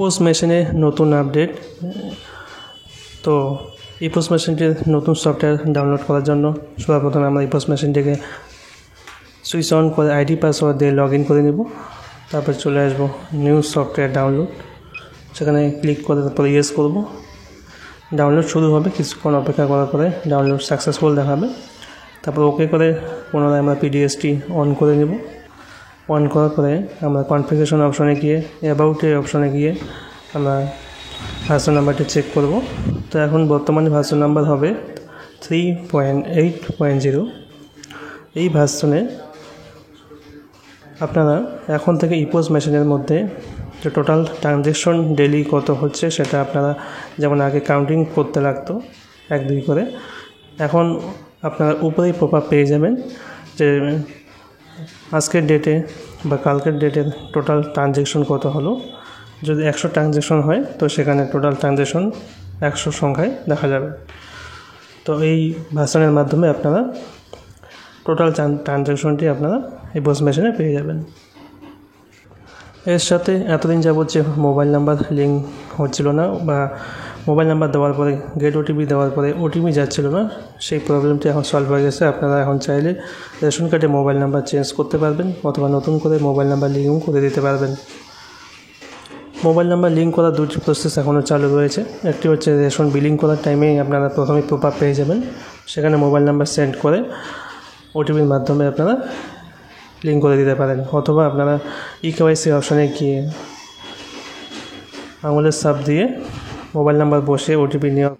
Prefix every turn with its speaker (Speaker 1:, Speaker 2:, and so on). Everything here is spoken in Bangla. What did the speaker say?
Speaker 1: পোস্ট মেশিনে নতুন আপডেট। তো এই পোস্ট মেশিনটির নতুন সফটওয়্যার ডাউনলোড করার জন্য সর্বপ্রথমে আমরা এই পোস্ট মেশিনটিকে সুইচ অন করে আইডি পাসওয়ার্ড দিয়ে লগ ইন করে নেব। তারপর চলে আসবো নিউ সফটওয়্যার ডাউনলোড, সেখানে ক্লিক করে তারপরে ইয়েস করব। ডাউনলোড শুরু হবে, কিছুক্ষণ অপেক্ষা করার পরে ডাউনলোড সাকসেসফুল দেখাবে। তারপর ওকে করে পুনরায় আমরা পিডিএসটি অন করে নেব। অন করার পরে আমরা কনফিগারেশন অপশনে গিয়ে অ্যাবাউটের অপশনে গিয়ে আমরা ভার্সন নাম্বারটি চেক করব। তো এখন বর্তমানে ভার্সন নাম্বার হবে 3.8.0। এই ভার্সনে আপনারা এখন থেকে ইপোস মেশিনের মধ্যে যে টোটাল ট্রানজ্যাকশন ডেলি কত হচ্ছে সেটা আপনারা যেমন আগে কাউন্টিং করতে লাগতো 1-2 করে, এখন আপনারা উপরেই পপআপ পেয়ে যাবেন যে আজকের ডেটে বা কালকের ডেটের টোটাল ট্রানজ্যাকশন কত হলো। যদি 100 ট্রানজ্যাকশন হয় তো সেখানে টোটাল ট্রানজ্যাকশন 100 সংখ্যায় দেখা যাবে। তো এই ভার্সনের মাধ্যমে আপনারা টোটাল ট্রানজ্যাকশনটি আপনারা এই পোস্ট মেশিনে পেয়ে যাবেন। এর সাথে এতদিন যাবত যে মোবাইল নাম্বার লিঙ্ক হচ্ছিল না বা মোবাইল নাম্বার দেওয়ার পরে গেট ওটিপি দেওয়ার পরে ওটিপি যাচ্ছিল না, সেই প্রবলেমটি এখন সলভ হয়ে গেছে। আপনারা এখন চাইলে রেশন কার্ডে মোবাইল নাম্বার চেঞ্জ করতে পারবেন অথবা নতুন করে মোবাইল নাম্বার লিঙ্কও করে দিতে পারবেন। মোবাইল নাম্বার লিঙ্ক করার দুটি প্রসেস এখনও চালু রয়েছে। একটি হচ্ছে রেশন বিলিং করার টাইমেই আপনারা প্রথমে পপআপ পেয়ে যাবেন, সেখানে মোবাইল নাম্বার সেন্ড করে ওটিপির মাধ্যমে আপনারা লিঙ্ক করে দিতে পারেন, অথবা আপনারা ইকেওয়াইসি অপশানে গিয়ে আঙুলের ছাপ দিয়ে মোবাইল নাম্বার বসে ওটিপি নেওয়া